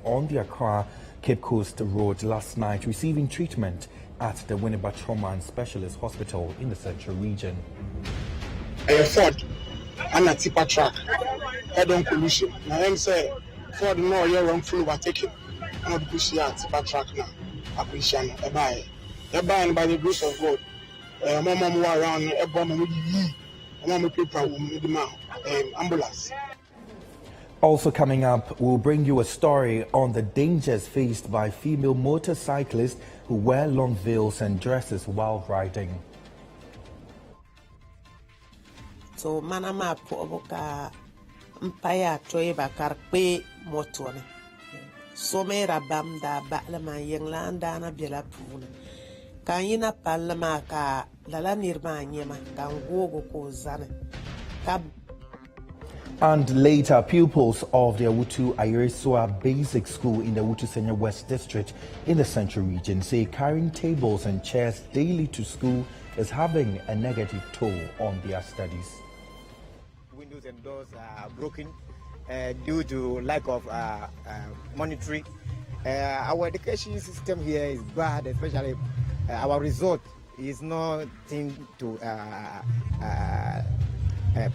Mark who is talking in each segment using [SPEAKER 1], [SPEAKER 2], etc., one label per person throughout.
[SPEAKER 1] on the Accra Cape Coast Road last night, receiving treatment at the Winneba Trauma and Specialist Hospital in the Central Region.
[SPEAKER 2] Ford and a tipper truck head on collision. Now, I'm saying Ford no year on full overtaking. I'm not pushing a tipper truck now. Appreciate a buy. A buy by the grace of God. Mama move around a bomb with ye. Mama people with the ambulance.
[SPEAKER 1] Also coming up, we'll bring you a story on the dangers faced by female motorcyclists who wear long veils and dresses while riding.
[SPEAKER 3] So manama po boka mpaya toy bakar pe motone. So me rabam da baklama yenglanda na bela puna. Kanyina palama ka lala nirma nyema kangogo ko zane.
[SPEAKER 1] And later, pupils of the Awutu Ayeresua Basic School in the Awutu Senior West District in the Central Region say carrying tables and chairs daily to school is having a negative toll on their studies.
[SPEAKER 4] Windows and doors are broken due to lack of monitoring. Our education system here is bad, especially our result is nothing to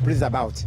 [SPEAKER 4] please about.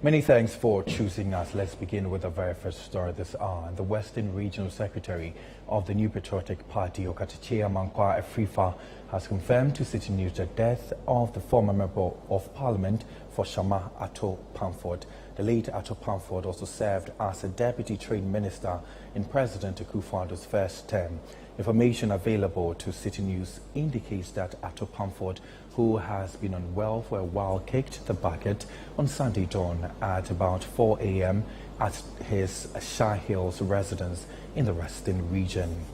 [SPEAKER 1] Many thanks for choosing us. Let's begin with the very first story this hour. The Western Regional Secretary of the New Patriotic Party, Okatachea Mankwa Afrifa, has confirmed to Citi News the death of the former Member of Parliament for Shama, Ato Panford. The late Ato Panford also served as a Deputy Trade Minister in President Akufo-Addo's first term. Information available to Citi News indicates that Ato Panford, who has been unwell for a while, kicked the bucket on Sunday dawn at about 4 a.m. at his Shah Hills residence in the Western Region.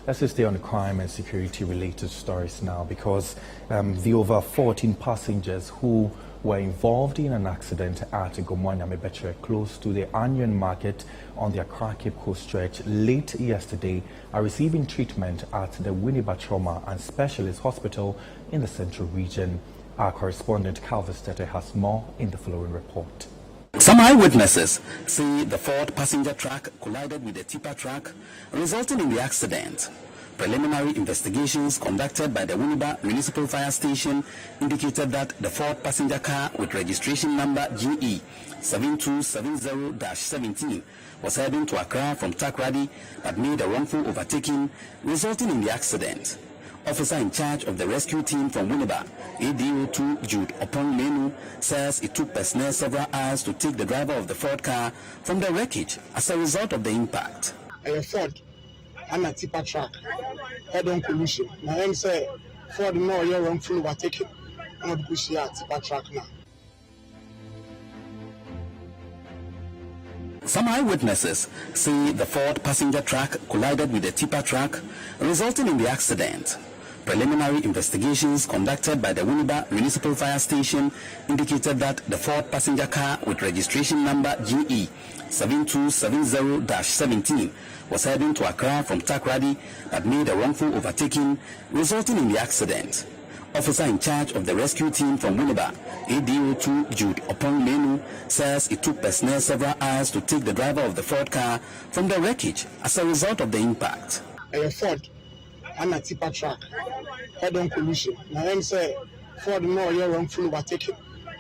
[SPEAKER 1] Let's just stay on the crime and security related stories now, because the over 14 passengers who were involved in an accident at Gomwanya-Mebetre close to the Onion Market on the Accra Cape Coast stretch late yesterday are receiving treatment at the Winneba Trauma and Specialist Hospital in the Central Region. Our correspondent Calvin Stetter has more in the following report.
[SPEAKER 5] Some eyewitnesses say the Ford passenger truck collided with a tipper truck, resulting in the accident. Preliminary investigations conducted by the Winneba Municipal Fire Station indicated that the Ford passenger car with registration number GE 7270-17 was heading to Accra from Takrady but made a wrongful overtaking, resulting in the accident. Officer in charge of the rescue team from Winneba, ADO2 Jude Opong Menu, says it took personnel several hours to take the driver of the Ford car from the wreckage as a result of the impact.
[SPEAKER 2] Ford and a tipper truck head on collision. Now, I'm saying Ford no year on full overtaking. I'm not pushing a tipper truck now.
[SPEAKER 5] Some eyewitnesses say the Ford passenger truck collided with a tipper truck, resulting in the accident. Preliminary investigations conducted by the Winneba Municipal Fire Station indicated that the Ford passenger car with registration number GE 7270-17 was heading to Accra from Takrady but made a wrongful overtaking, resulting in the accident. Officer in charge of the rescue team from Winneba, ADO2 Jude Opong Menu, says it took personnel several hours to take the driver of the Ford car from the wreckage as a result of the impact.
[SPEAKER 2] Ford and a tipper truck head on collision. Now, I'm saying Ford no year on full overtaking.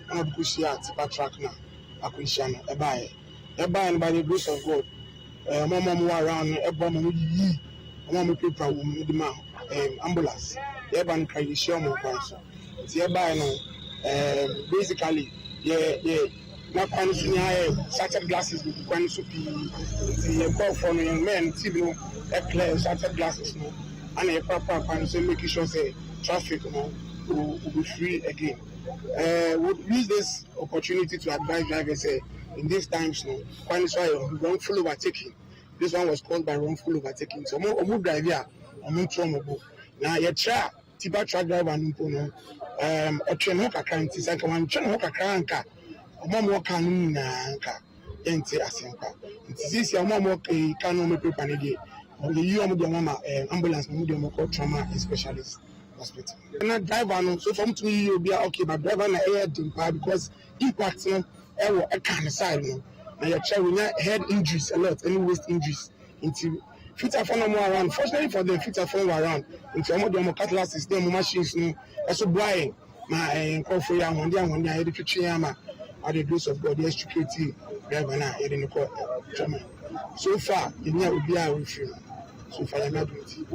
[SPEAKER 2] I'm not pushing a tipper truck now. Appreciate a buy. A buy by the grace of God. Mama move around a bomb with ye. Mama people with the ambulance. Ban credit share more council. Basically, not quite shattered glasses with the the for young men, clear shattered glasses, and a proper council making sure say traffic will be free again. Would use this opportunity to advise drivers in these times, wrongful overtaking. This one was caused by wrongful overtaking. So, more drive here, I'm not trouble. Now, you try tipper truck driver, ɔtwe ho kakra nti sɛ nka wantwe ho kakra nka ɔmo ka no nyinaa nka yɛnte asɛmpa nti sisi ɔmo ka no ɔmo pepa ne deɛ ɔyɛ ɔmo de ɔmo ma ambulance ɔmo de ɔmo kɔ trauma specialist hospital. Na driver no so from to you be okay, but driver na air dimpa because impact no ɛwɔ side no na yɛ head injuries a lot, any waist injuries into filter phone no more around. Fortunately for them, filter phone were around into ɔmo catalysis them machines no ɛso boy na nkɔfo ya wɔn dia yɛ de twetwe ama by the grace of God yes security driver na yɛ de no kɔ trauma. So far yɛnya obi a wɔfiri so far yɛ na do it.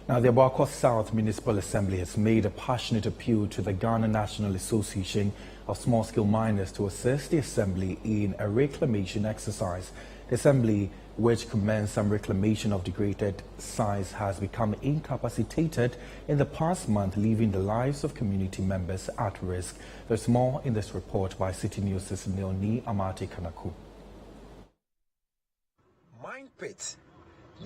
[SPEAKER 1] Now, the Abuakwa South Municipal Assembly has made a passionate appeal to the Ghana National Association of Small-Scale Miners to assist the Assembly in a reclamation exercise. The Assembly, which commenced some reclamation of degraded sites, has become incapacitated in the past month, leaving the lives of community members at risk. There's more in this report by Citi News' Neoni Amati Kanaku.
[SPEAKER 6] Mine pits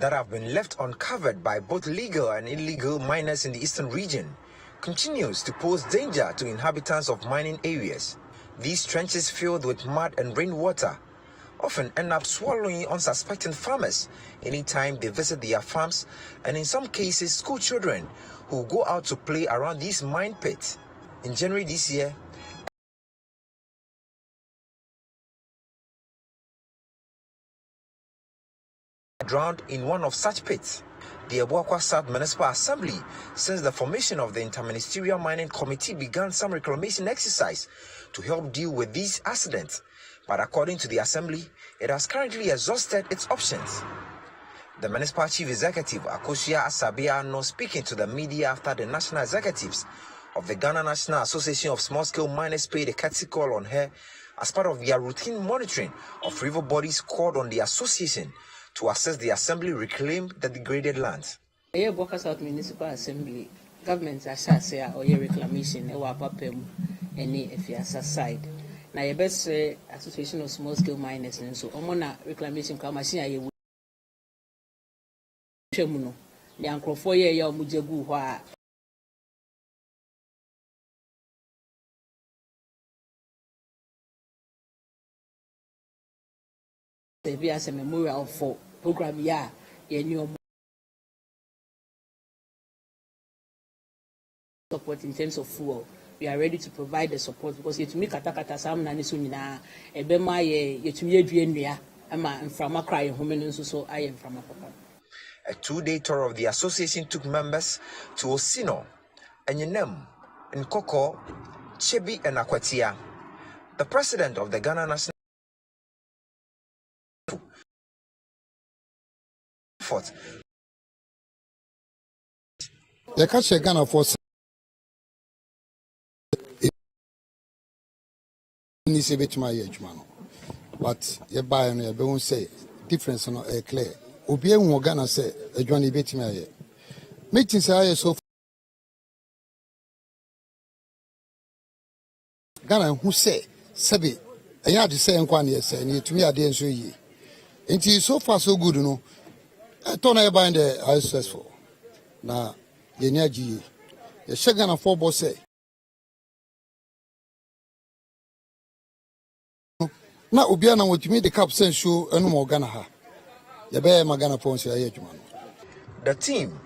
[SPEAKER 6] that have been left uncovered by both legal and illegal miners in the eastern region continues to pose danger to inhabitants of mining areas. These trenches filled with mud and rainwater often end up swallowing unsuspecting farmers anytime they visit their farms, and in some cases school children who go out to play around these mine pits. In January this year, drowned in one of such pits. The Abuakwa South Municipal Assembly, since the formation of the Interministerial Mining Committee, began some reclamation exercise to help deal with these accidents. But according to the Assembly, it has currently exhausted its options. The Municipal Chief Executive, Akosia Asabiano, speaking to the media after the National Executives of the Ghana National Association of Small-Scale Miners paid a courtesy call on her as part of their routine monitoring of river bodies, called on the association to assist the Assembly reclaim the degraded lands.
[SPEAKER 7] Abuakwa South Municipal Assembly, government asase or reclamation ewa papem any efiasa side. Na your best association of small scale miners and so omona reclamation ka machine aye wu hwemuno ne ankrofo ye ya omujegu ho a there be as a memorial for program ya new support in terms of fuel. We are ready to provide the support because yet to make kata sam na niso nyina ebema ye yetumi adue nnua ama mframa cry home no so aye mframa papa.
[SPEAKER 6] A two-day tour of the association took members to Osino, Enyenem, Nkoko, Chebi and Akwatia. The president of the Ghana National Fort
[SPEAKER 8] Ghana Force but you buy and you don't say difference no clear. Obi ehun Ghana say adwani betimi aye. Meeting say so Ghana who say sabi eya de say nkwa na say na etumi ade enso yi. Nti so far so good no. Turn e buy the high stressful. Na ye ni agi. Ye she Ghana for boss say na obi ana wotumi de cap sen show enu mo Ghana ha. Ye be magana pon so aye adwuma no.
[SPEAKER 6] The team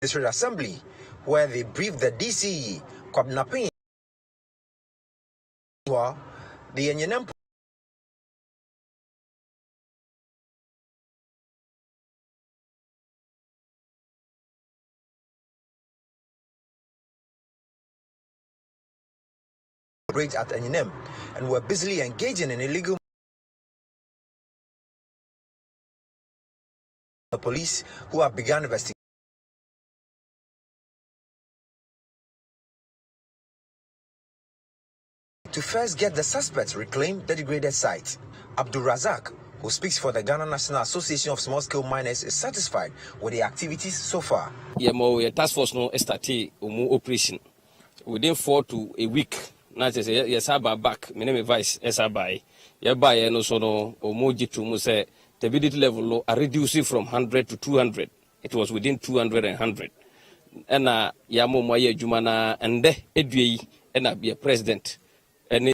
[SPEAKER 6] District Assembly, where they briefed the DCE, Kwabnapin, the Enyenem at Enyenem and were busily engaging in illegal. The police, who have begun investigating to first get the suspects reclaim the degraded site. Abdul Razak, who speaks for the Ghana National Association of Small-Scale Miners, is satisfied with the activities so far.
[SPEAKER 9] Your task force no started operation within 4 to a week. Now say yes, I back. My name is Vice. Yes, I buy. You buy no so no omoji to say the ability level low are reducing from 100 to 200. It was within 200 and 100. And yamo moye jumana and de edui and be a president. And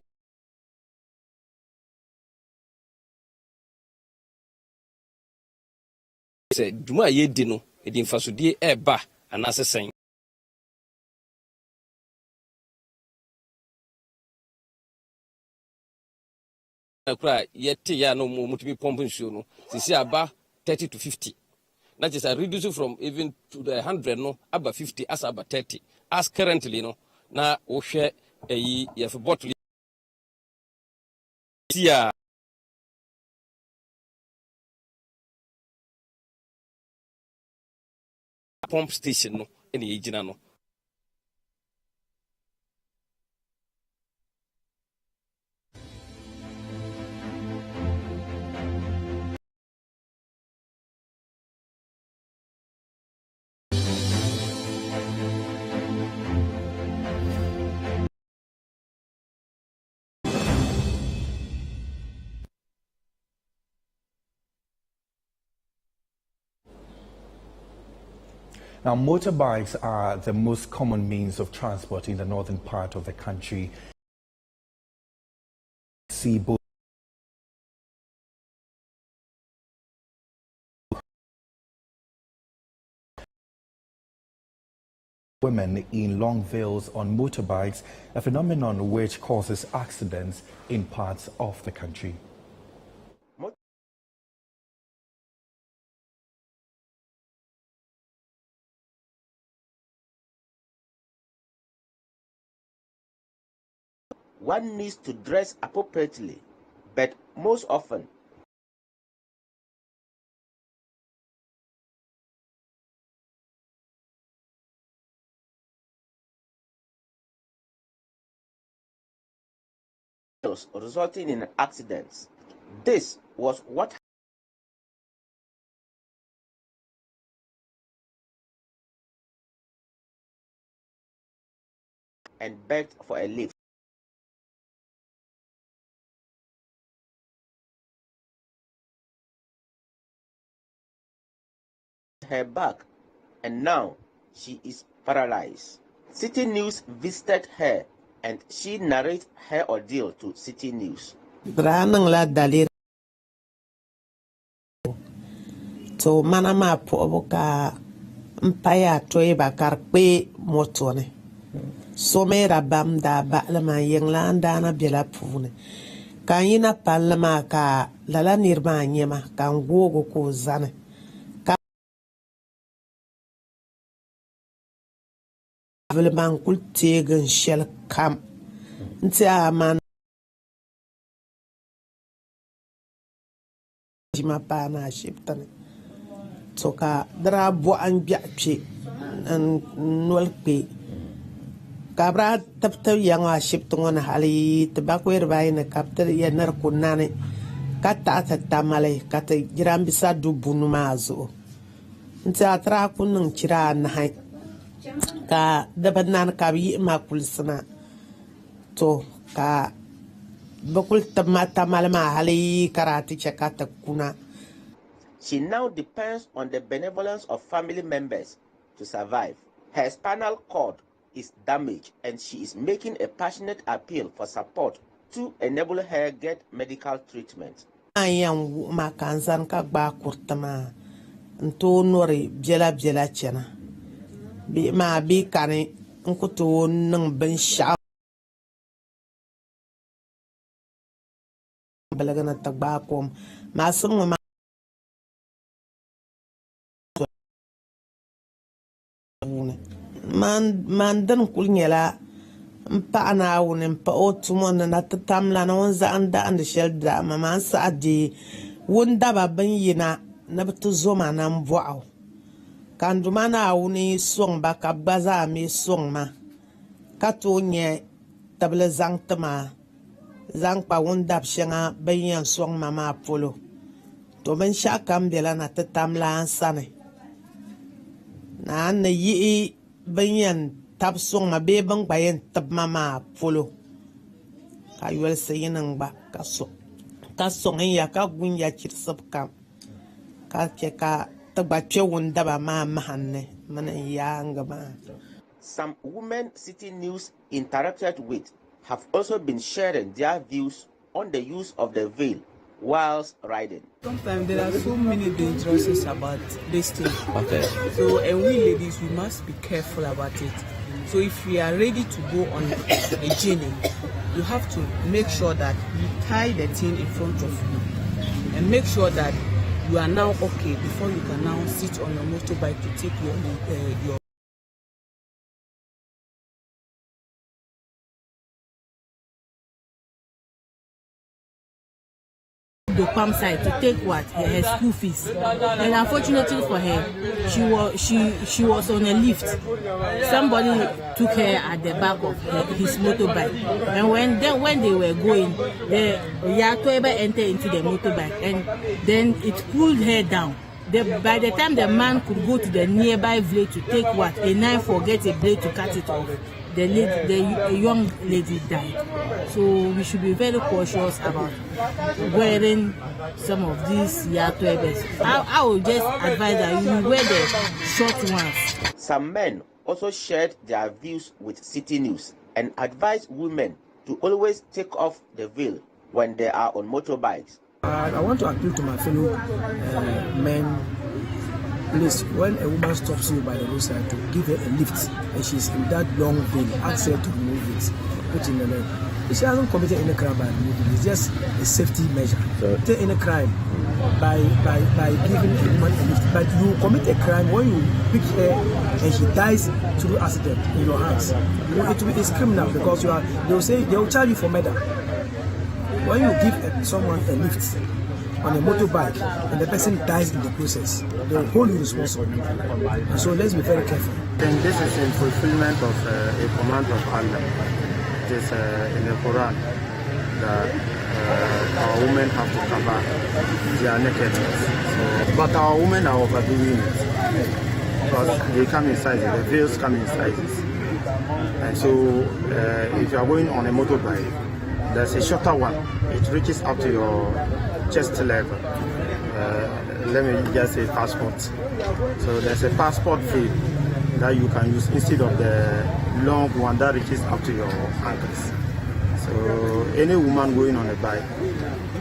[SPEAKER 9] say Juma ye dino, it in Fasudi eba and assassin. Yet ya no more to be pumping soon. Since about 30 to 50. That is a reducing from even to the 100 no about 50 as about 30. As currently no now we share a year for bottle. Yeah. Pump station no any age no.
[SPEAKER 1] Now, motorbikes are the most common means of transport in the northern part of the country. See both women in long veils on motorbikes, a phenomenon which causes accidents in parts of the country.
[SPEAKER 10] One needs to dress appropriately, but most often resulting in accidents. This was what and begged for a lift. Her back, and now she is paralyzed. Citi News visited her and she narrates her ordeal to Citi News.
[SPEAKER 3] Branang la dalir to manama poboka mpaya toy bakar pe motone so me rabam da ba'lama yengla ndana bela pune kan yina pallama ka lala nirma nyema kan gogo ko zane man kul tegen shel kam nti aman jima pana shiptane to ka dra bo an biapi an nolpe kabra tapta yanga shiptongona hali tabakwer bayna kapter yanar kunane kata tamale kata jirambisa dubunu mazo nti atra kunun kira na hay ka dabanan ka bi makulsana to ka bakul tamata malama hali karati chakata kuna.
[SPEAKER 10] She now depends on the benevolence of family members to survive. Her spinal cord is damaged and she is making a passionate appeal for support to enable her get medical treatment.
[SPEAKER 3] Ayang makanzan ka ba kurtama nto nori bjela chena bi ma bi kane nkuto nang ben sha balagana tagbakom masum ma man dan kulnyela mpa na woni mpa otumo na tatamla na wonza anda and shelda mama saadi wonda baban yina na btu zoma na mbwao kanduma na woni song baka baza mi song ma kato nye table zangtama Zangpa wundap shanga banyan song mama polo. To ben shakam de la na tatam la ansane. Na an yi banyan tap song ma be bang bayan tab mama polo. Ka yuel sayin ba ka so. Ka song ya ka gun ya chirsap kam. Ka ke ka tabbace wundaba ma mahanne mana ya ngaba.
[SPEAKER 10] Some women Citi News interacted with have also been sharing their views on the use of the veil whilst riding.
[SPEAKER 11] Sometimes there are so many dangerous things about this thing.
[SPEAKER 12] Okay.
[SPEAKER 11] So, and we ladies, we must be careful about it. So if we are ready to go on a journey, you have to make sure that you tie the thing in front of you and make sure that you are now okay before you can now sit on your motorbike to take your
[SPEAKER 13] the pump side to take her school fees, and unfortunately for her, she was on a lift. Somebody took her at the back of his motorbike, and when they were going, the Yatoeba entered into the motorbike, and then it pulled her down. By the time the man could go to the nearby village to take a knife or get a blade to cut it off, the young lady died. So we should be very cautious about wearing some of these Yatoebes. I would just advise that you wear the short ones.
[SPEAKER 10] Some men also shared their views with Citi News and advised women to always take off the veil when they are on motorbikes.
[SPEAKER 14] I want to appeal to my fellow men. Please, when a woman stops you by the roadside, to give her a lift and she's in that long veil, ask her to remove it, put in the leg. She hasn't committed any crime by removing it. It's just a safety measure. Take any crime by giving a woman a lift. But you commit a crime when you pick her and she dies through accident in your hands. It's criminal because they will charge you for murder. When you give someone a lift on a motorbike and the person dies in the process, they will hold you responsible. And so let's be very careful.
[SPEAKER 15] And this is in fulfillment of a command of Allah. It is in the Quran that our women have to cover their nakedness. But our women are overdoing it because they come in sizes, the veils come in sizes. And so if you are going on a motorbike, there's a shorter one. It reaches up to your chest level. Let me just say passport. So there's a passport veil that you can use instead of the long one that reaches up to your ankles. So any woman going on a bike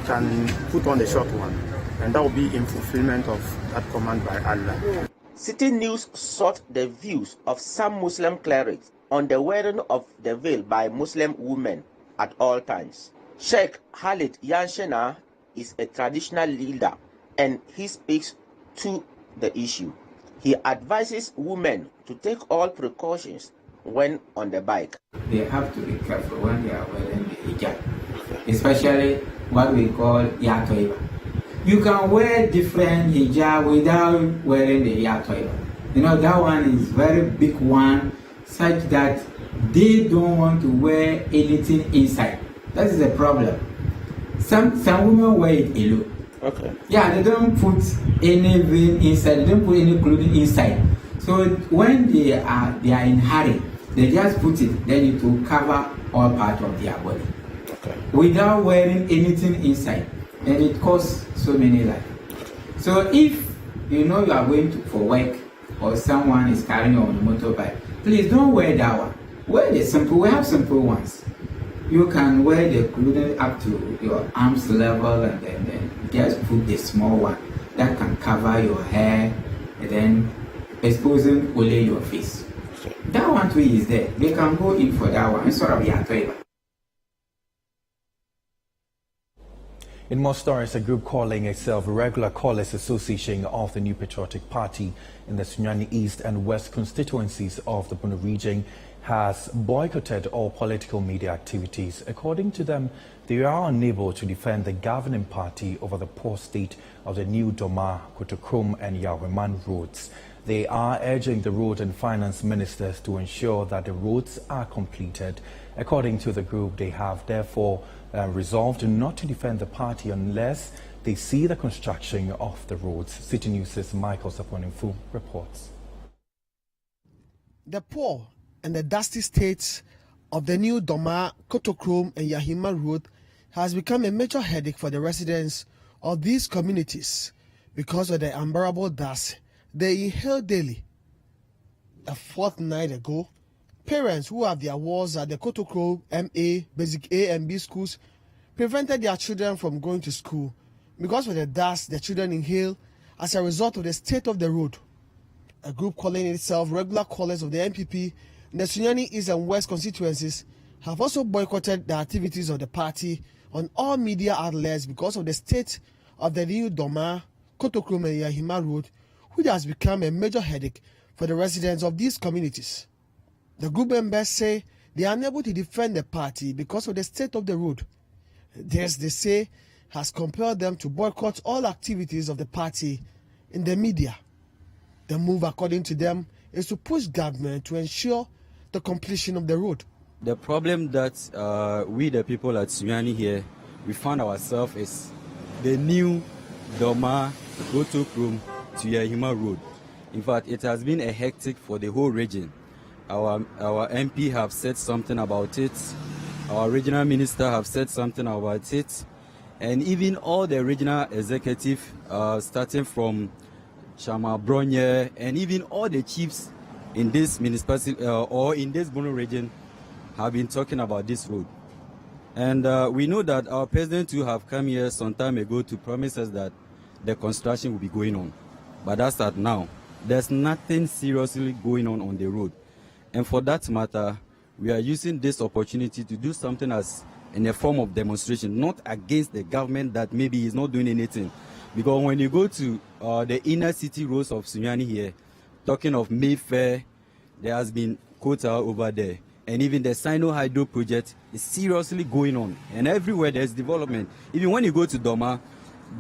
[SPEAKER 15] can put on the short one, and that will be in fulfillment of that command by Allah.
[SPEAKER 10] Citi News sought the views of some Muslim clerics on the wearing of the veil by Muslim women at all times. Sheikh Khalid Yanshena is a traditional leader and he speaks to the issue. He advises women to take all precautions when on the bike.
[SPEAKER 16] They have to be careful when they are wearing the hijab, especially what we call Yatoeba. You can wear different hijab without wearing the Yatoeba. You know, that one is very big one, such that they don't want to wear anything inside. That is the problem. Some women wear it alone.
[SPEAKER 10] Okay.
[SPEAKER 16] Yeah, they don't put anything inside. They don't put any clothing inside. So when they are in hurry, they just put it. Then it will cover all parts of their body.
[SPEAKER 10] Okay.
[SPEAKER 16] Without wearing anything inside, and it costs so many lives. So if you know you are going for work or someone is carrying on a motorbike, please don't wear that one. Wear the simple. We have simple ones. You can wear the clothing up to your arms level, and then just put the small one that can cover your hair, and then exposing only your face. That one too is there. They can go in for that one instead of Yatoeba.
[SPEAKER 1] In more stories, a group calling itself Regular Callers Association of the New Patriotic Party in the Sunyani East and West constituencies of the Bono region has boycotted all political media activities. According to them, they are unable to defend the governing party over the poor state of the new Doma, Kotokrom and Yaweman roads. They are urging the road and finance ministers to ensure that the roads are completed. According to the group, they have therefore resolved not to defend the party unless they see the construction of the roads. Citi News' Michael Saponinfu reports.
[SPEAKER 12] The poor and the dusty states of the new Doma, Kotokrom and Yahima Road has become a major headache for the residents of these communities because of the unbearable dust they inhale daily. A fortnight ago, parents who have their wards at the Kotokrom MA, Basic A and B schools prevented their children from going to school because of the dust the children inhale as a result of the state of the road. A group calling itself regular callers of the NPP in the Sunyani East and West constituencies have also boycotted the activities of the party on all media outlets because of the state of the new Doma, Kotokrom and Yahima Road, which has become a major headache for the residents of these communities. The group members say they are unable to defend the party because of the state of the road. This, they say, has compelled them to boycott all activities of the party in the media. The move, according to them, is to push government to ensure the completion of the road.
[SPEAKER 17] The problem that we, the people at Sunyani here, we found ourselves is the new Doma, Kotokrom to Yahima Road. In fact, it has been a hectic for the whole region. Our MP have said something about it. Our regional minister have said something about it. And even all the regional executive, starting from Chama Bronye, and even all the chiefs in this municipality or in this Bono region have been talking about this road. And we know that our president too have come here some time ago to promise us that the construction will be going on. But that's that now. There's nothing seriously going on the road. And for that matter, we are using this opportunity to do something as in a form of demonstration, not against the government that maybe is not doing anything. Because when you go to the inner city roads of Sunyani here, talking of Mayfair, there has been quota over there. And even the Sino Hydro project is seriously going on. And everywhere there's development. Even when you go to Doma,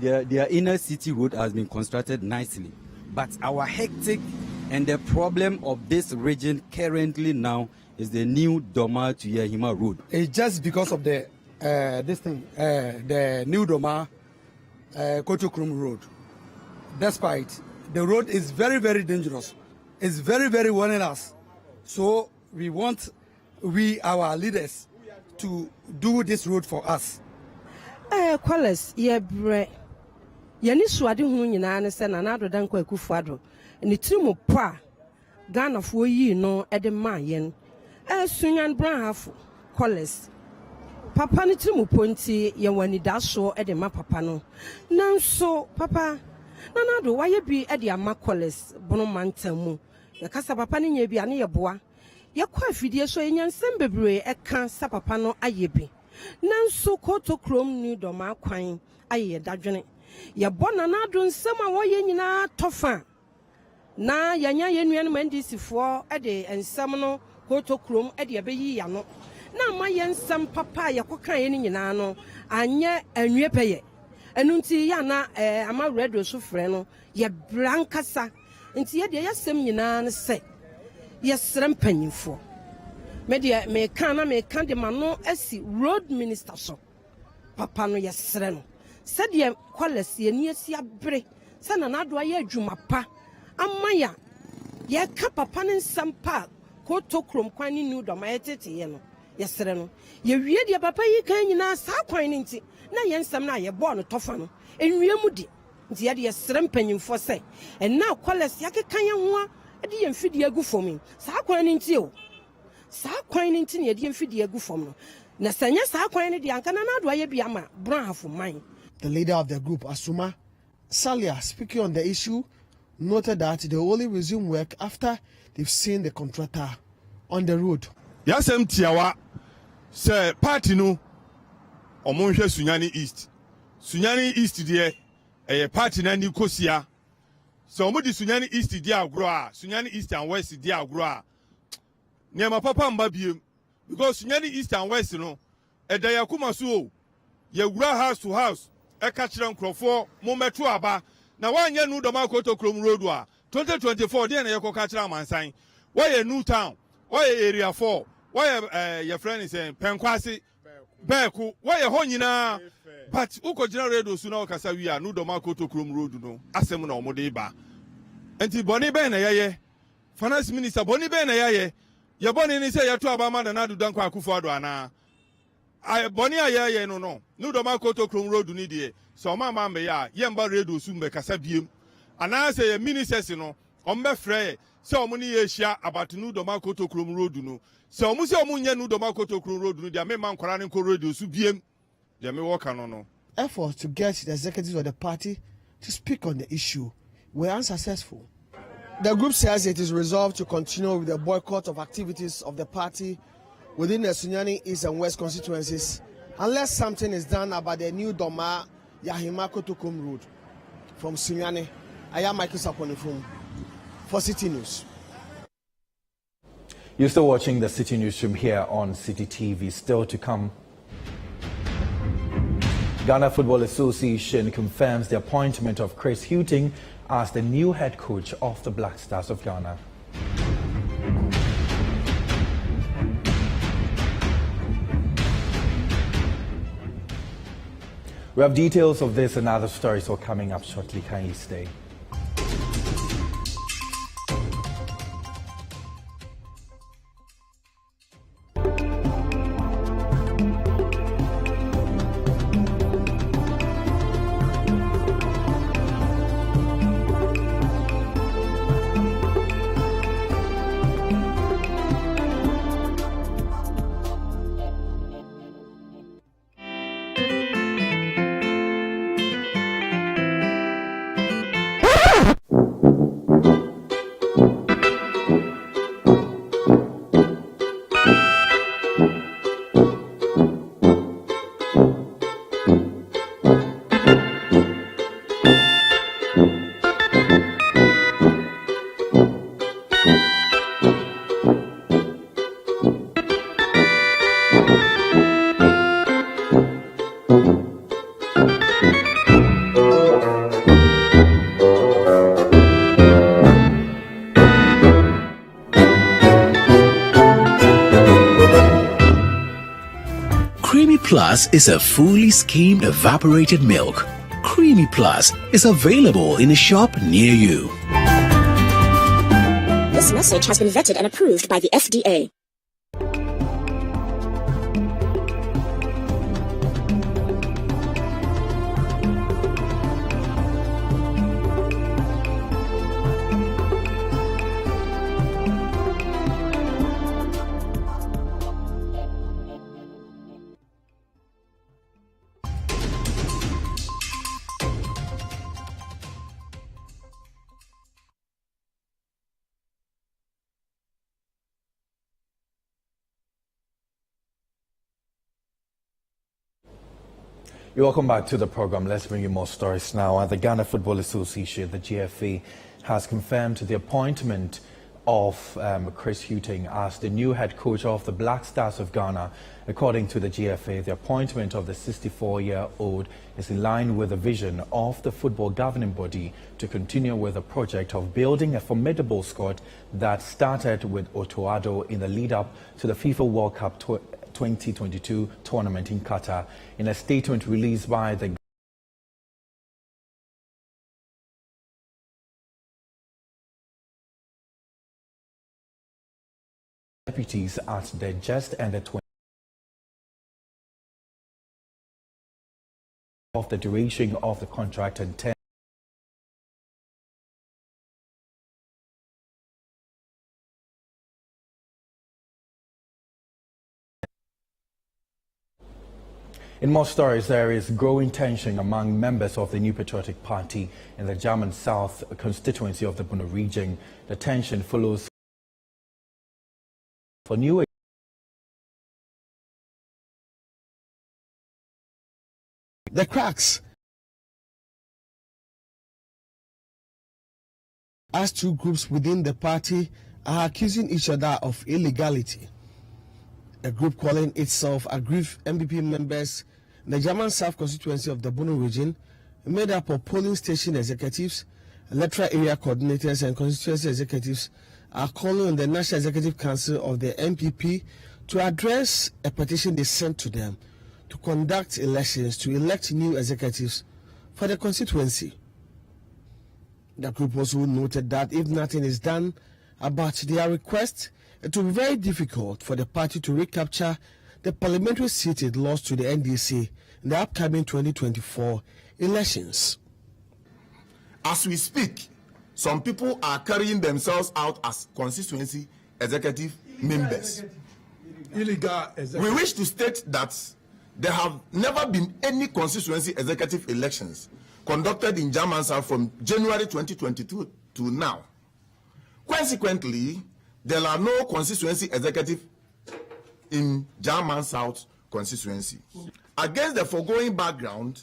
[SPEAKER 17] their inner city road has been constructed nicely. But our hectic and the problem of this region currently now is the new Doma to Yahima Road.
[SPEAKER 8] It's just because of the the new Doma Kotokrom Road. Despite the road is very, very dangerous. It's very, very warning us. So we want our leaders to do this road for us.
[SPEAKER 18] Qualis, ye bre. Yani swadi hu nyina ne se na nado dan kwa kufuado. Ni timu pa Ghana fo yi no e de ma yen. Sunyan bran hafu Qualis. Papa ni timu ponti ye wani daso e de ma papa no. Nanso papa nanado waye bi e de ama Qualis bono mantamu. Ya kasa papa ni nye bi ane ye boa. Ya kwa afidie so enyansem bebre e kan sa papa no ayebi. Nanso Kotokrom ni Doma kwan aye dadwene. Ya bona na do nsem a woye nyina tofa. Na yanya yenuan mandisifo e de ensem no Kotokrom e de abeyi ya no. Na ma yensem papa ya kokan ye nyina no anye anwie peye. Enu nti ya na ama radio so frɛ no ye brankasa. Nti ye de yasem nyina ne se yesrem panyimfo. Me kan de mano asi road minister so. Papa no yesre no. Said ye Qualis ye ni asi abre. Sa na do aye adwuma pa. Amaya ye ka papa ne nsam Kotokrom kwan ni new Doma yetete ye no. Yesre no. Ye wie de papa yi kan nyina sa kwan ni nti. Na ye nsam na ye bo no tofa no. Enwie mu di. Nti ye de yesre mpanyimfo se. En na Qualis ya kekan ye ho a de ye mfidi agu fomi. Sa kwan ni nti o. Sa kwan ni nti ne ye de mfidi agu fom no. Na sanya sa kwan ni de anka na do aye bi ama bran hafo man.
[SPEAKER 12] The leader of the group, Asuma Salia, speaking on the issue, noted that they only resume work after they've seen the contractor on the road.
[SPEAKER 19] Yasem tiawa se party no omonhwe Sunyani East. Sunyani East de party na ni kosia. So omo di Sunyani East di agro a, Sunyani East and West di agro a. Nyama papa mba biem because Sunyani East and West no eda yakuma so o. Ye wura house to house. Eka kire nkrofo mo metu aba na wanye nu Doma Kotokrom road a 2024 deɛ na yɛkɔ ka kyerɛ amansan wɔyɛ new town wɔyɛ area 4 wɔyɛ your friend is Penkwasi Beku wɔyɛ hɔ nyinaa but wokɔgyina radio so na wɔkasa wi a no dɔma koto krom road no asɛm na ɔmode ba enti bɔne bɛn na yɛyɛ finance minister bɔne bɛn na yɛyɛ yɛbɔne ne sɛ yɛto abama da na do danko akufo ado ana bɔne a yɛyɛ no dɔma koto krom road ni deɛ sɛ ɔma ma mbɛyɛ a yɛmba radio so mbɛkasa biem anaasɛ yɛ ministers no ɔmbɛfrɛ sɛ ɔmo ne yɛhyia about no dɔma koto krom road no sɛ ɔmo sɛ ɔmo nyɛ no dɔma koto krom road no deɛ mema nkɔra ne nkɔ radio so biem deɛ mewɔ ka no.
[SPEAKER 12] Efforts to get the executives of the party to speak on the issue were unsuccessful. The group says it is resolved to continue with the boycott of activities of the party within the Sunyani East and West constituencies unless something is done about the new Doma Yahima Kotokum road. From Sunyani, I am Michael Saponifum for Citi News.
[SPEAKER 1] You're still watching the Citi Newsroom here on Citi TV. Still to come. Ghana Football Association confirms the appointment of Chris Hughting as the new head coach of the Black Stars of Ghana. We have details of this and other stories all coming up shortly. Kindly stay.
[SPEAKER 20] Plus is a fully skimmed evaporated milk. Creamy Plus is available in a shop near you.
[SPEAKER 21] This message has been vetted and approved by the FDA.
[SPEAKER 1] You're welcome back to the program. Let's bring you more stories now. The Ghana Football Association, the GFA, has confirmed the appointment of Chris Hughting as the new head coach of the Black Stars of Ghana. According to the GFA, the appointment of the 64-year-old is in line with the vision of the football governing body to continue with the project of building a formidable squad that started with Otoado in the lead-up to the FIFA World Cup 2022 tournament in Qatar. In a statement released by the deputies at the just and the 20 of the duration of the contract and 10 In more stories, there is growing tension among members of the New Patriotic Party in the German South constituency of the Bono region. The tension follows for new
[SPEAKER 12] the cracks as two groups within the party are accusing each other of illegality. A group calling itself aggrieved MPP members in the German South constituency of the Bono region, made up of polling station executives, electoral area coordinators and constituency executives are calling on the National Executive Council of the NPP to address a petition they sent to them to conduct elections to elect new executives for the constituency. The group also noted that if nothing is done about their request, it will be very difficult for the party to recapture the parliamentary seat it lost to the NDC in the upcoming 2024 elections.
[SPEAKER 4] As we speak, some people are carrying themselves out as constituency executive members.
[SPEAKER 22] Illegal
[SPEAKER 4] We wish to state that there have never been any constituency executive elections conducted in German South from January 2022 to now. Consequently, there are no constituency executive in German South constituency. Against the foregoing background,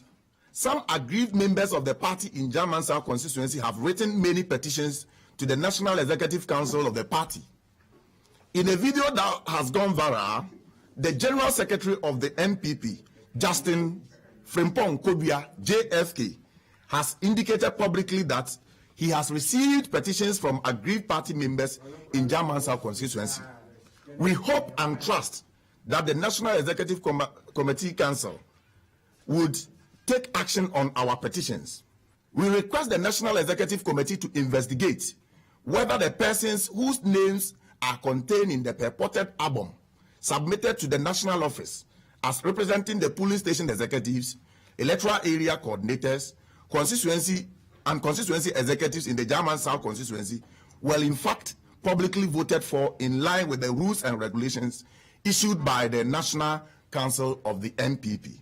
[SPEAKER 4] some aggrieved members of the party in German South constituency have written many petitions to the National Executive Council of the party. In a video that has gone viral, the General Secretary of the NPP, Justin Frimpong Kobia, JFK, has indicated publicly that he has received petitions from aggrieved party members in German South constituency. We hope and trust that the National Executive Committee Council would take action on our petitions. We request the National Executive Committee to investigate whether the persons whose names are contained in the purported album submitted to the national office as representing the polling station executives, electoral area coordinators, constituency executives in the German South constituency were in fact publicly voted for in line with the rules and regulations issued by the National Council of the NPP.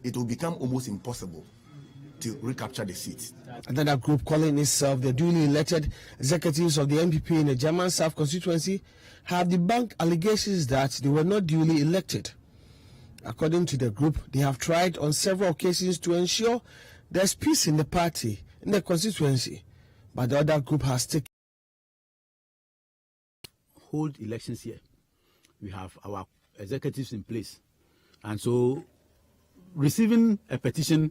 [SPEAKER 4] It will become almost impossible to recapture the seat.
[SPEAKER 12] Another group calling itself the duly elected executives of the NPP in the German South constituency have debunked allegations that they were not duly elected. According to the group, they have tried on several occasions to ensure there's peace in the party, in the constituency, but the other group has taken
[SPEAKER 23] hold elections here. We have our executives in place, and so receiving a petition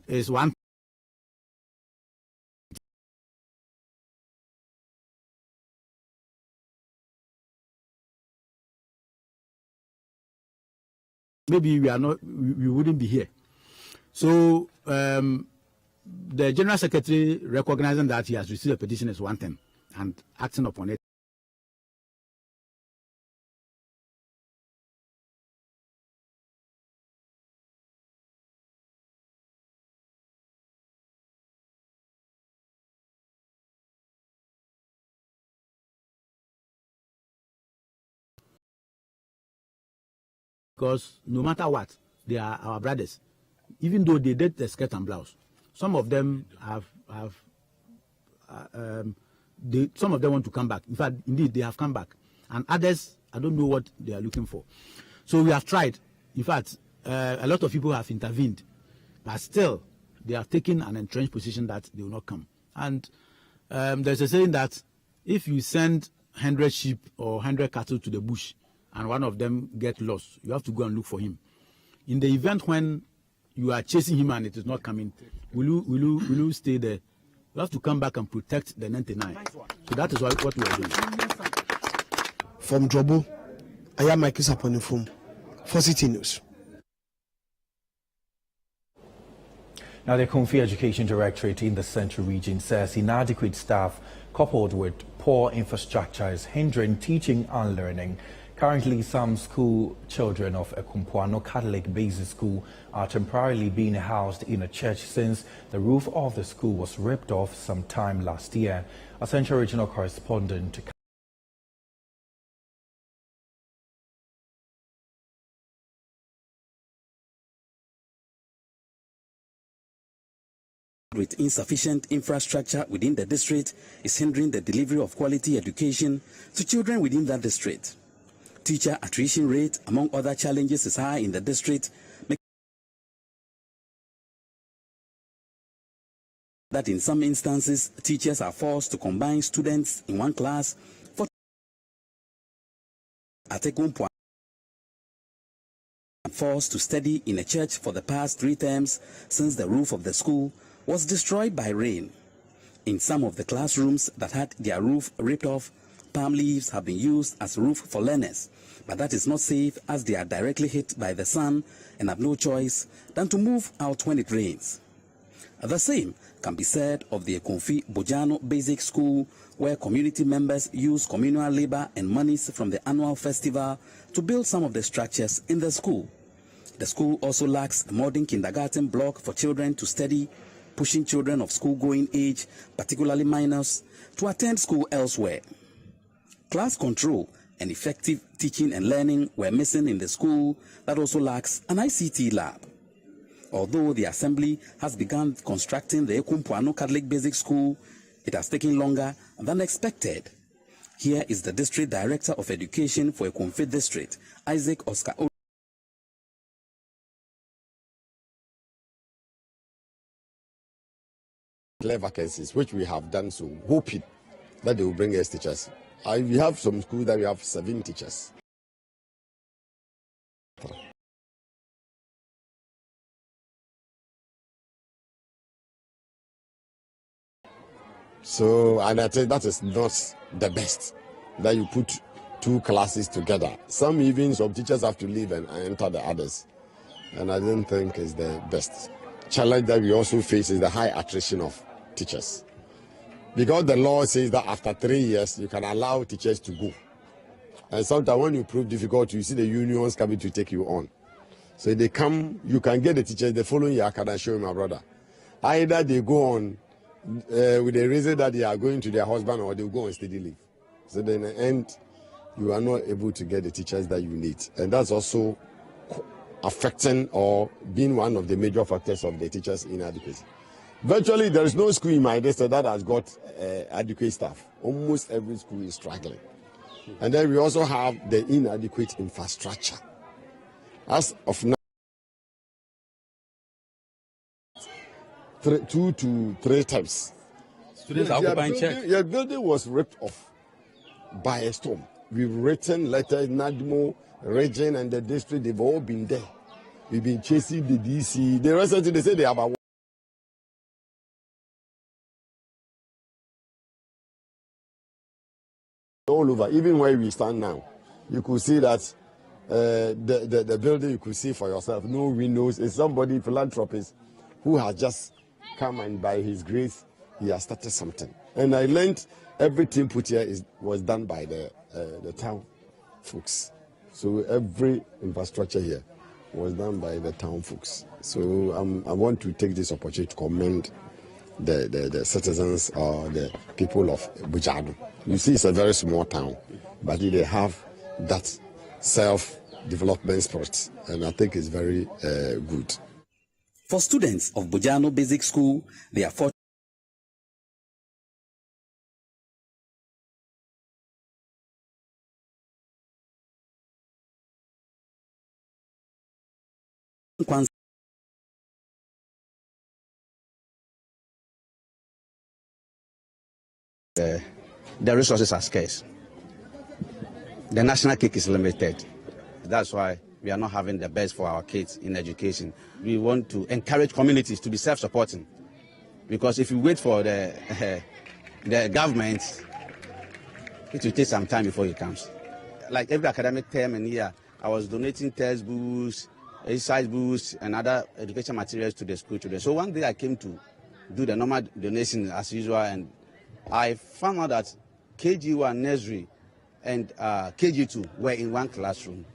[SPEAKER 23] is one. Maybe we wouldn't be here. So the General Secretary, recognizing that he has received a petition, is one thing, and acting upon it. Because no matter what, they are our brothers. Even though they did the skirt and blouse, some of them some of them want to come back. In fact, indeed, they have come back, and others, I don't know what they are looking for. So we have tried. In fact, a lot of people have intervened, but still, they have taken an entrenched position that they will not come. And there's a saying that if you send 100 sheep or 100 cattle to the bush, and one of them get lost, you have to go and look for him. In the event when you are chasing him and it is not coming, will you stay there? You have to come back and protect the 99. So that is what we are doing.
[SPEAKER 12] From Drobo, I am Mike Saponifum for Citi News.
[SPEAKER 1] Now, the Konfi Education Directorate in the Central Region says inadequate staff coupled with poor infrastructure is hindering teaching and learning. Currently, some school children of Ekumpuano Catholic Basic School are temporarily being housed in a church since the roof of the school was ripped off sometime last year. A Central Regional correspondent
[SPEAKER 5] with insufficient infrastructure within the district is hindering the delivery of quality education to children within that district. Teacher attrition rate, among other challenges, is high in the district, that in some instances, teachers are forced to combine students in one class for forced to study in a church for the past 3 terms since the roof of the school was destroyed by rain. In some of the classrooms that had their roof ripped off, palm leaves have been used as roof for learners, but that is not safe as they are directly hit by the sun and have no choice than to move out when it rains. The same can be said of the Ekonfi Bojano Basic School, where community members use communal labor and monies from the annual festival to build some of the structures in the school. The school also lacks a modern kindergarten block for children to study, pushing children of school-going age, particularly minors, to attend school elsewhere. Class control and effective teaching and learning were missing in the school that also lacks an ICT lab. Although the assembly has begun constructing the Ekumpuano Catholic Basic School, it has taken longer than expected. Here is the District Director of Education for Ekumfi District, Isaac Oscar.
[SPEAKER 2] Vacancies, which we have done so, hoping that they will bring us teachers. We have some schools that we have 7 teachers. So, and I think that is not the best, that you put 2 classes together. Some teachers have to leave and enter the others. And I don't think it's the best. Challenge that we also face is the high attrition of teachers. Because the law says that after 3 years, you can allow teachers to go. And sometimes when you prove difficult, you see the unions coming to take you on. So they come, you can get the teachers the following year, I can assure you, my brother. Either they go on with the reason that they are going to their husband, or they will go on steady leave. So then in the end, you are not able to get the teachers that you need. And that's also affecting or being one of the major factors of the teachers' inadequacy. Virtually, there is no school in my district that has got adequate staff. Almost every school is struggling. And then we also have the inadequate infrastructure. As of now, 2 to 3 times.
[SPEAKER 17] Students are occupying church.
[SPEAKER 2] Your building was ripped off by a storm. We've written letters, NADMO, region, and the district, they've all been there. We've been chasing the DC. The rest of it, they say they have a all over, even where we stand now. You could see that the building, you could see for yourself, no windows. It's somebody, philanthropist, who has just come, and by his grace, he has started something. And I learned everything put here was done by the town folks. So every infrastructure here was done by the town folks. So I want to take this opportunity to commend the citizens or the people of Bujado. You see, it's a very small town, but they have that self-development spirit, and I think it's very good.
[SPEAKER 5] For students of Bojano Basic School, they are fortunate
[SPEAKER 6] the resources are scarce. The national cake is limited. That's why we are not having the best for our kids in education. We want to encourage communities to be self-supporting, because if you wait for the government, it will take some time before it comes. Like every academic term and year, I was donating textbooks, exercise books, and other education materials to the school today. So one day I came to do the normal donation as usual, and I found out that KG1 nursery and KG2 were in one classroom.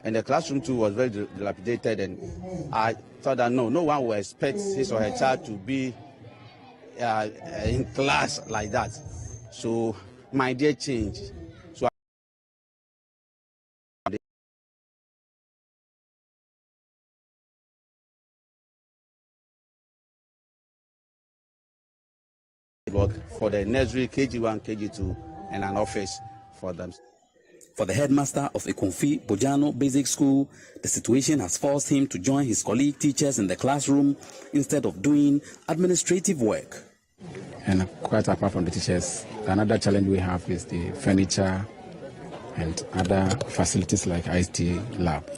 [SPEAKER 6] And the classroom too was very dilapidated, and I thought that no one will expect his or her child to be in class like that. So my idea changed. So for the nursery, KG1, KG2, and an office for them.
[SPEAKER 5] For the headmaster of Ekonfi Bojano Basic School, the situation has forced him to join his colleague teachers in the classroom instead of doing administrative work.
[SPEAKER 7] And quite apart from the teachers, another challenge we have is the furniture and other facilities like ICT lab.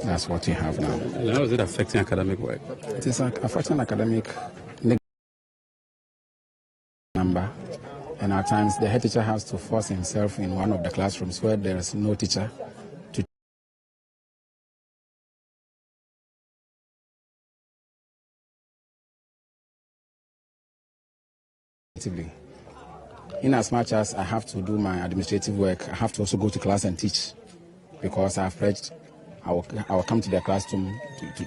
[SPEAKER 7] That's what you have now.
[SPEAKER 17] And how is it affecting academic work?
[SPEAKER 7] It is affecting academic number, and at times the head teacher has to force himself in one of the classrooms where there is no teacher to in as much as I have to do my administrative work, I have to also go to class and teach, because I've pledged I will come to the classroom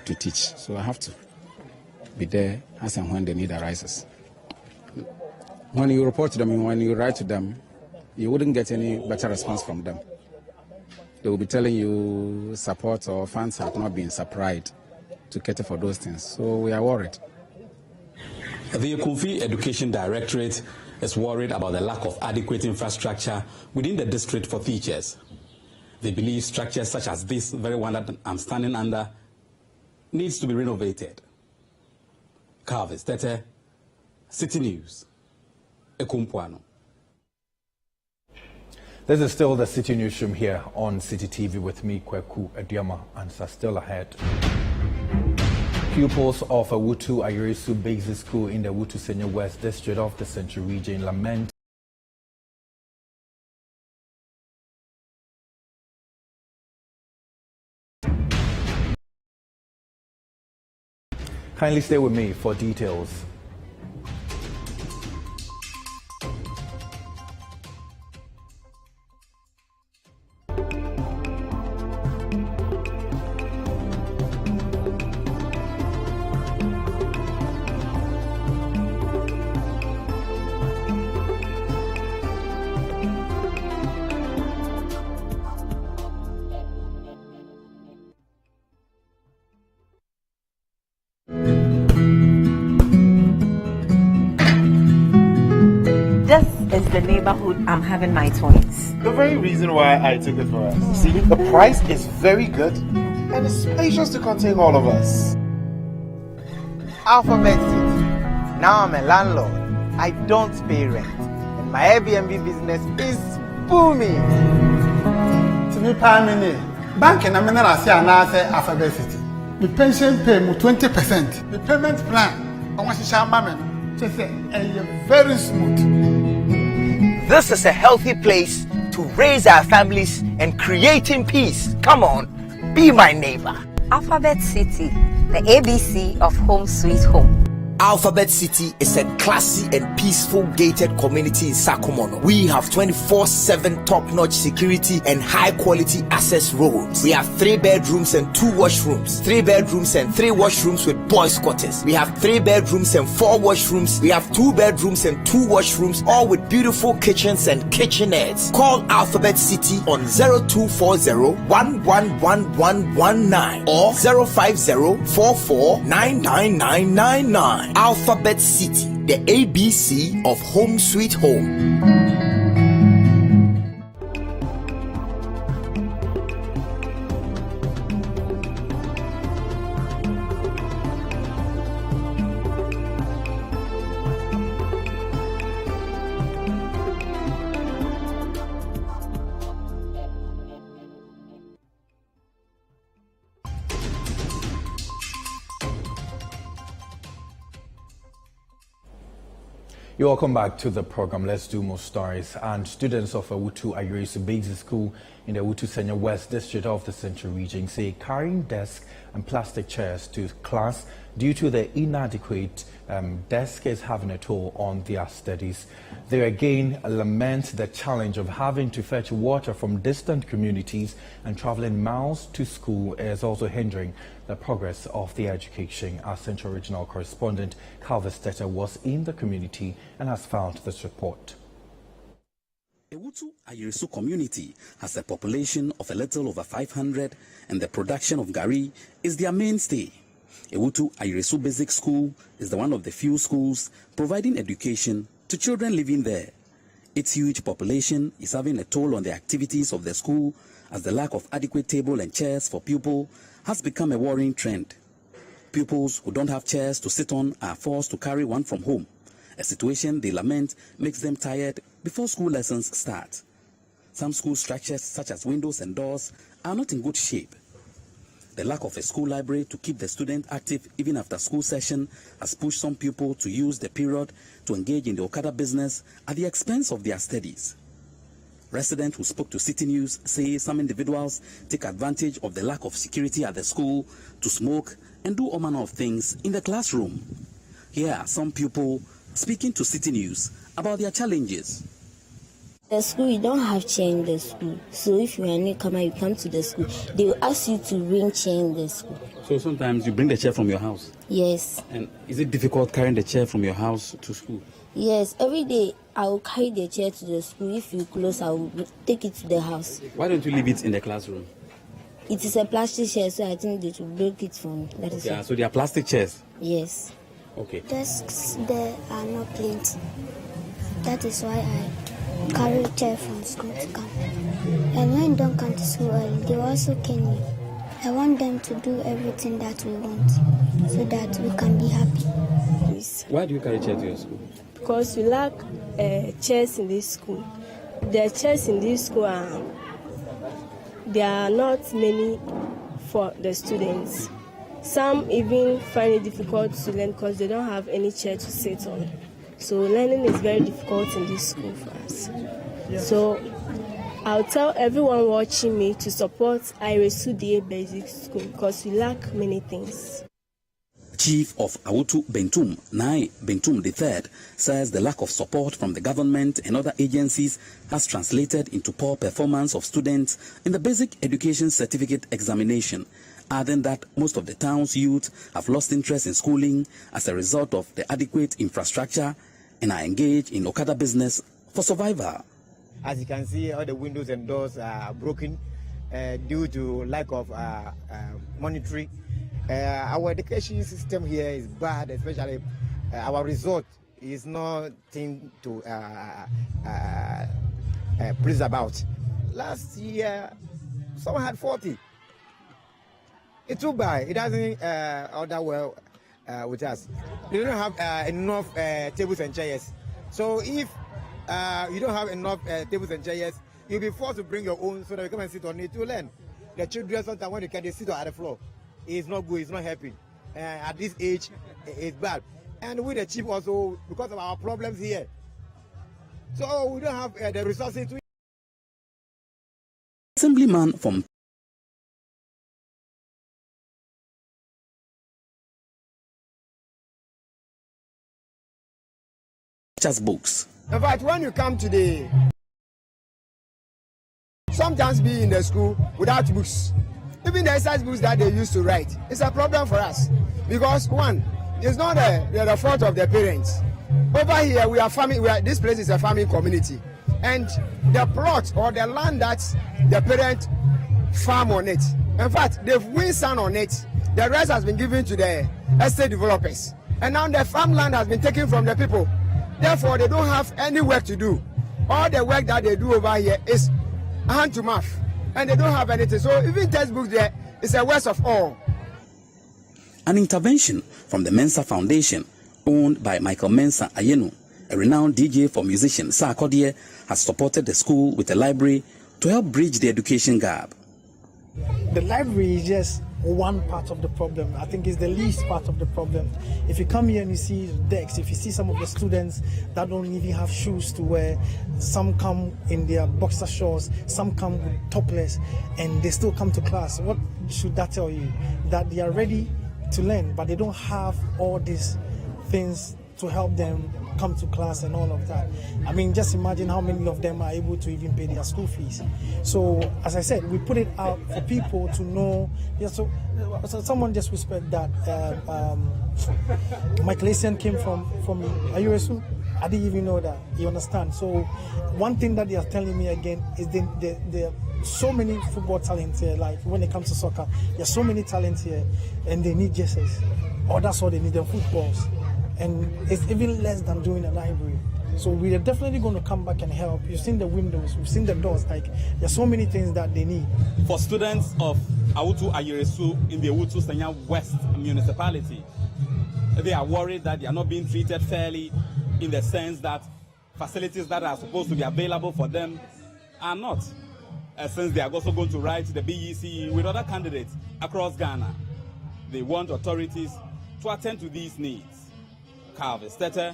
[SPEAKER 7] to teach. So I have to be there as and when the need arises. When you report to them, when you write to them, you wouldn't get any better response from them. They will be telling you support or funds have not been supplied to cater for those things. So we are worried.
[SPEAKER 5] The Kofi Education Directorate is worried about the lack of adequate infrastructure within the district for teachers. They believe structures such as this very one that I'm standing under needs to be renovated. Carvis Tete, Citi News, Ekumpuano.
[SPEAKER 1] This is still the Citi Newsroom here on Citi TV with me, Kweku Adiama, and still ahead. Pupils of Awutu Ayeresu Basic School in the Awutu Senior West District of the Central Region lament Kindly stay with me for details.
[SPEAKER 3] Is the neighborhood I'm having my twins.
[SPEAKER 9] The very reason why I took it for us. See, the price is very good and it's spacious to contain all of us.
[SPEAKER 11] Alphabet City. Now I'm a landlord. I don't pay rent. And my Airbnb business is booming.
[SPEAKER 24] To be Pamini, bank in Amina say another Alphabet City. The pension pay me 20%. The payment plan, I want to share my just say very smooth.
[SPEAKER 11] This is a healthy place to raise our families and creating peace. Come on, be my neighbor.
[SPEAKER 3] Alphabet City, the ABC of Home Sweet Home.
[SPEAKER 11] Alphabet City is a classy and peaceful gated community in Sakumono. We have 24/7 top-notch security and high-quality access roads. We have 3 bedrooms and 2 washrooms, 3 bedrooms and 3 washrooms with boys' quarters. We have 3 bedrooms and 4 washrooms. We have 2 bedrooms and 2 washrooms, all with beautiful kitchens and kitchenettes. Call Alphabet City on 0240-111119 or 050-44-99999. Alphabet City, the ABC of Home Sweet Home.
[SPEAKER 1] You're welcome back to the program. Let's do more stories. And students of Awutu Ayeresu Basic School in the Awutu Senior West District of the Central Region say carrying desks and plastic chairs to class due to the inadequate desk is having a toll on their studies. They again lament the challenge of having to fetch water from distant communities, and traveling miles to school is also hindering the progress of their education. Our Central Regional correspondent Calvis Teta was in the community and has found this report.
[SPEAKER 5] Awutu Ayeresu community has a population of a little over 500, and the production of gari is their mainstay. Awutu Ayeresu Basic School is one of the few schools providing education to children living there. Its huge population is having a toll on the activities of the school, as the lack of adequate table and chairs for pupils has become a worrying trend. Pupils who don't have chairs to sit on are forced to carry one from home, a situation they lament makes them tired before school lessons start. Some school structures, such as windows and doors, are not in good shape. The lack of a school library to keep the student active even after school session has pushed some people to use the period to engage in the Okada business at the expense of their studies. Residents who spoke to Citi News say some individuals take advantage of the lack of security at the school to smoke and do all manner of things in the classroom. Here are some people speaking to Citi News about their challenges.
[SPEAKER 10] The school, you don't have chair in the school. So if you are a newcomer, you come to the school, they will ask you to bring chair in the school.
[SPEAKER 5] So sometimes you bring the chair from your house?
[SPEAKER 10] Yes.
[SPEAKER 5] And is it difficult carrying the chair from your house to school?
[SPEAKER 10] Yes, every day I will carry the chair to the school. If you close, I will take it to the house.
[SPEAKER 5] Why don't you leave it in the classroom?
[SPEAKER 10] It is a plastic chair, so I think they should break it for me. That is
[SPEAKER 5] Yeah,
[SPEAKER 10] it.
[SPEAKER 5] so they are plastic chairs?
[SPEAKER 10] Yes.
[SPEAKER 5] Okay.
[SPEAKER 13] Desks there are not plenty. That is why I carry chair from school to come. And when you don't come to school early, they also cane me. I want them to do everything that we want so that we can be happy.
[SPEAKER 5] Why do you carry chair to your school?
[SPEAKER 14] Because we lack chairs in this school. The chairs in this school there are not many for the students. Some even find it difficult to learn because they don't have any chair to sit on. So learning is very difficult in this school for us. So I'll tell everyone watching me to support Iresu DA Basic School because we lack many things.
[SPEAKER 5] Chief of Awutu Bentum, Nai Bentum III, says the lack of support from the government and other agencies has translated into poor performance of students in the basic education certificate examination, adding that most of the town's youth have lost interest in schooling as a result of the adequate infrastructure and are engaged in Okada business for survival.
[SPEAKER 15] As you can see, all the windows and doors are broken due to lack of monitoring. Our education system here is bad, especially our result is nothing to please about. Last year, someone had 40. It's too bad. It doesn't order well with us. We don't have enough tables and chairs. So if you don't have enough tables and chairs, you'll be forced to bring your own so that you come and sit on it to learn. The children sometimes when they sit on the floor, it's not good, it's not helping. At this age, it's bad. And with the chief also, because of our problems here. So we don't have the resources to...
[SPEAKER 5] Assemblyman from just books.
[SPEAKER 15] In fact, when you come to the... Sometimes be in the school without books. Even the exercise books that they used to write, it's a problem for us. Because one, it's not the fault of the parents. Over here, we are farming, this place is a farming community. And the plot or the land that the parent farm on it, in fact, they've win sand on it. The rest has been given to the estate developers. And now the farmland has been taken from the people. Therefore, they don't have any work to do. All the work that they do over here is hand to mouth. And they don't have anything. So even textbooks there is a waste of all.
[SPEAKER 5] An intervention from the Mensa Foundation, owned by Michael Mensa Ayenu, a renowned DJ for musician Sarkodie, has supported the school with a library to help bridge the education gap.
[SPEAKER 12] The library is just one part of the problem. I think it's the least part of the problem. If you come here and you see decks, if you see some of the students that don't even have shoes to wear, some come in their boxer shorts, some come with topless, and they still come to class. What should that tell you? That they are ready to learn, but they don't have all these things to help them come to class and all of that. I mean, just imagine how many of them are able to even pay their school fees. So, as I said, we put it out for people to know. Yeah, so someone just whispered that Michael Asian came from Iresu. I didn't even know that. You understand? So, one thing that they are telling me again is there are so many football talents here. Like when it comes to soccer, there's so many talents here, and they need jerseys. Or that's all they need, their footballs. And it's even less than doing a library. So we are definitely going to come back and help. You've seen the windows, we've seen the doors. Like there's so many things that they need.
[SPEAKER 25] For students of Awutu Ayeresu in the Awutu Sanya West municipality, they are worried that they are not being treated fairly in the sense that facilities that are supposed to be available for them are not, since they are also going to write the BEC with other candidates across Ghana. They want authorities to attend to these needs. Carl Vestete,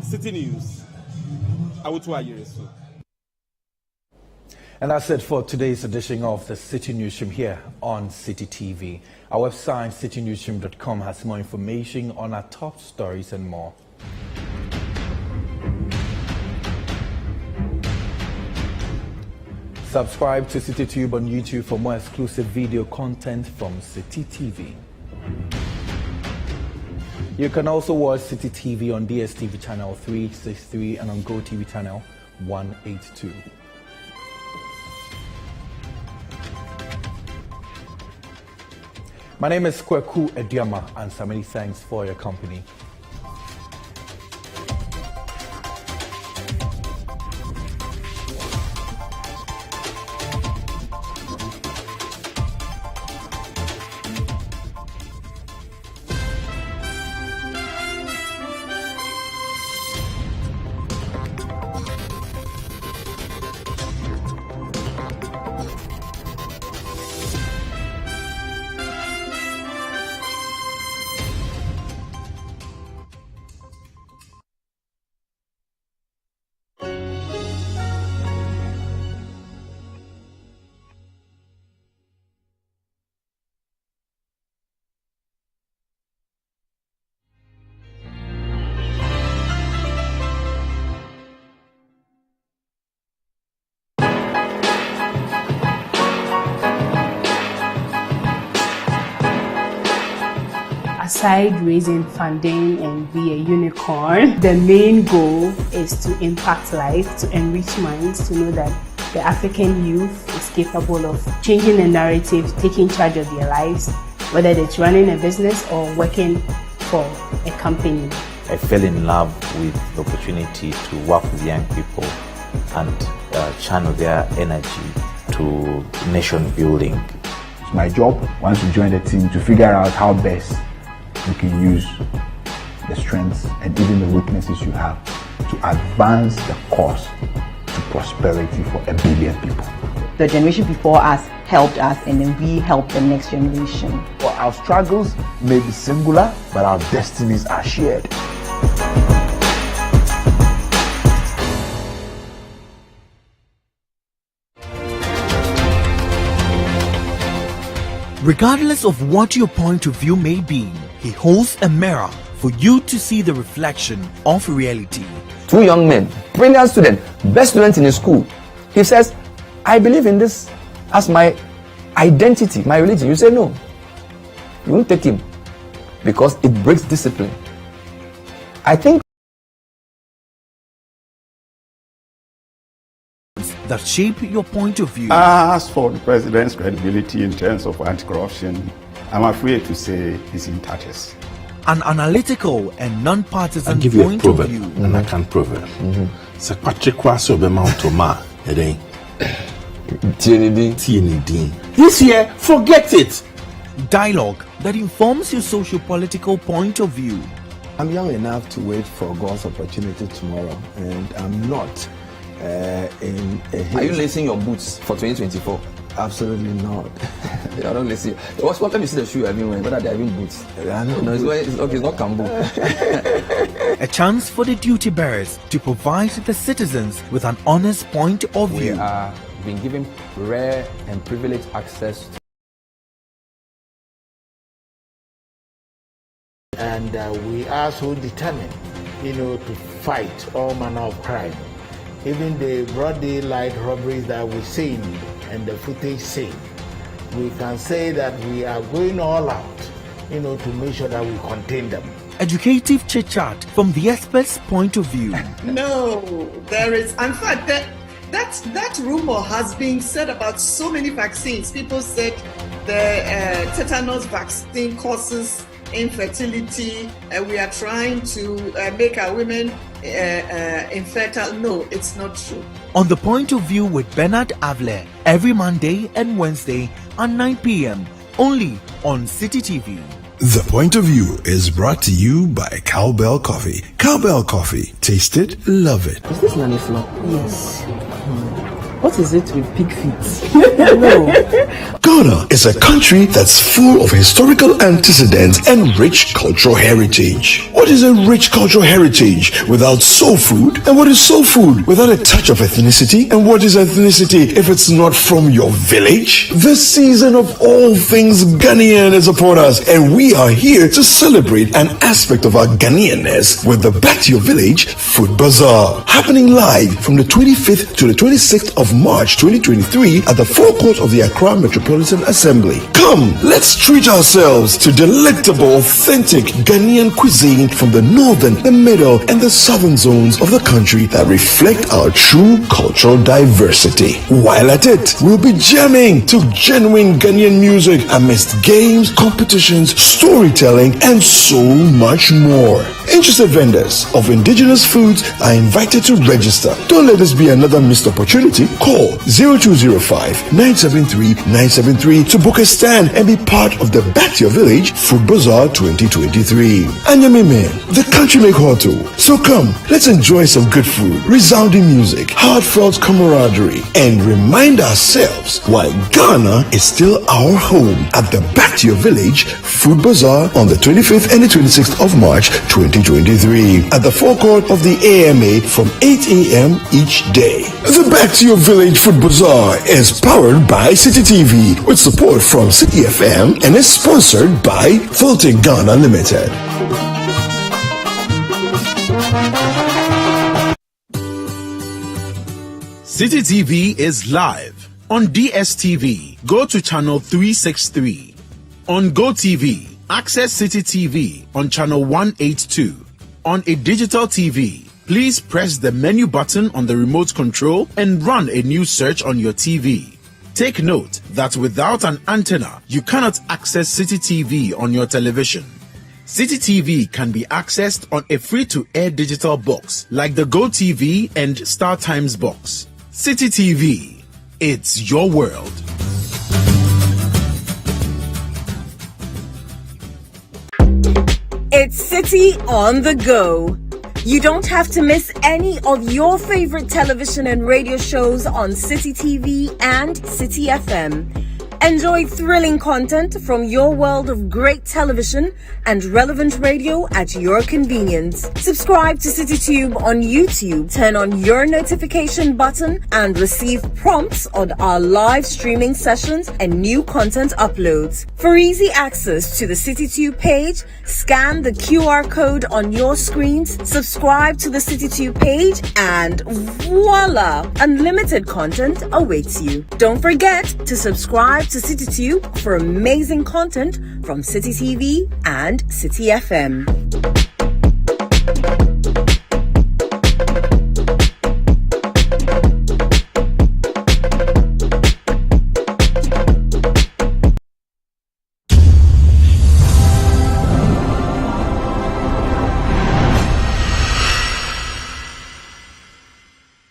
[SPEAKER 25] Citi News, Ato Panford.
[SPEAKER 1] And that's it for today's edition of the Citi Newsroom here on Citi TV. Our website, citinewsroom.com, has more information on our top stories and more. Subscribe to CityTube on YouTube for more exclusive video content from Citi TV. You can also watch Citi TV on DSTV channel 363 and on GoTV channel 182. My name is Kweku Ediama, and so many thanks for your company.
[SPEAKER 8] Aside raising funding and be a unicorn, the main goal is to impact life, to enrich minds, to know that the African youth is capable of changing the narrative, taking charge of their lives, whether it's running a business or working for a company.
[SPEAKER 16] I fell in love with the opportunity to work with young people and channel their energy to nation building.
[SPEAKER 18] It's my job, once you join the team, to figure out how best you can use the strengths and even the weaknesses you have to advance the cause to prosperity for 1 billion people.
[SPEAKER 19] The generation before us helped us, and then we help the next generation.
[SPEAKER 18] Well, our struggles may be singular, but our destinies are shared.
[SPEAKER 20] Regardless of what your point of view may be, he holds a mirror for you to see the reflection of reality.
[SPEAKER 26] 2 young men, brilliant student, best student in his school. He says, I believe in this as my identity, my religion. You say no. You won't take him because it breaks discipline. I think
[SPEAKER 20] that shape your point of view.
[SPEAKER 27] As for the president's credibility in terms of anti-corruption, I'm afraid to say he's in tatters.
[SPEAKER 20] An analytical and non-partisan
[SPEAKER 28] I'll give you a
[SPEAKER 20] point
[SPEAKER 28] proverb,
[SPEAKER 20] of view.
[SPEAKER 28] and I can prove it. This year, forget it.
[SPEAKER 20] Dialogue that informs your socio-political point of view.
[SPEAKER 29] I'm young enough to wait for God's opportunity tomorrow, and I'm not in a haste.
[SPEAKER 26] Are you lacing your boots for 2024?
[SPEAKER 29] Absolutely not.
[SPEAKER 26] I don't lace it. What time you see the shoe I've been wearing? Whether they're even boots? No, it's not Cambo.
[SPEAKER 20] A chance for the duty bearers to provide the citizens with an honest point of view.
[SPEAKER 26] We are being given rare and privileged access to.
[SPEAKER 30] And we are so determined, to fight all manner of crime. Even the broad daylight robberies that we see and the footage say, we can say that we are going all out, to make sure that we contain them.
[SPEAKER 20] Educative chit-chat from the expert's point of view.
[SPEAKER 31] No, there is. In fact, that rumor has been said about so many vaccines. People said the tetanus vaccine causes infertility, and we are trying to make our women infertile. No, it's not true.
[SPEAKER 20] On the Point of View with Bernard Avler, every Monday and Wednesday at 9 p.m. only on Citi TV.
[SPEAKER 32] The Point of View is brought to you by Cowbell Coffee. Cowbell Coffee. Taste it, love it.
[SPEAKER 26] Is this Nanny Flo?
[SPEAKER 31] Yes.
[SPEAKER 2] What is it with pig feet? No.
[SPEAKER 32] Ghana is a country that's full of historical antecedents and rich cultural heritage. What is a rich cultural heritage without soul food? And what is soul food without a touch of ethnicity? And what is ethnicity if it's not from your village? The season of all things Ghanaian is upon us, and we are here to celebrate an aspect of our Ghanaianness with the Back to Your Village Food Bazaar, happening live from the 25th to the 26th of March 2023 at the forecourt of the Accra Metropolitan Assembly. Come, let's treat ourselves to delectable, authentic Ghanaian cuisine from the northern, the middle, and the southern zones of the country that reflect our true cultural diversity. While at it, we'll be jamming to genuine Ghanaian music amidst games, competitions, storytelling, and so much more. Interested vendors of indigenous foods are invited to register. Don't let this be another missed opportunity. Call 0205-973-973 to book a stand and be part of the Back to Your Village Food Bazaar 2023. Anyamime, the country make hot too. So come, let's enjoy some good food, resounding music, heartfelt camaraderie, and remind ourselves why Ghana is still our home at the Back to Your Village Food Bazaar on the 25th and the 26th of March 2023 at the forecourt of the AMA from 8 a.m. each day. The Back to Your Village Food Bazaar is powered by Citi TV with support from Citi FM and is sponsored by Voltic Ghana Limited.
[SPEAKER 20] Citi TV is live on DSTV. Go to channel 363. On GoTV, access Citi TV on channel 182. On a digital TV, please press the menu button on the remote control and run a new search on your TV. Take note that without an antenna, you cannot access Citi TV on your television. Citi TV can be accessed on a free-to-air digital box like the GoTV and StarTimes box. Citi TV, it's your world.
[SPEAKER 3] It's Citi on the go. You don't have to miss any of your favorite television and radio shows on Citi TV and Citi FM. Enjoy thrilling content from your world of great television and relevant radio at your convenience. Subscribe to CityTube on YouTube, turn on your notification button and receive prompts on our live streaming sessions and new content uploads. For easy access to the CityTube page, scan the QR code on your screens, subscribe to the CityTube page, and voila! Unlimited content awaits you. Don't forget to subscribe to CityTube for amazing content from Citi TV and Citi FM.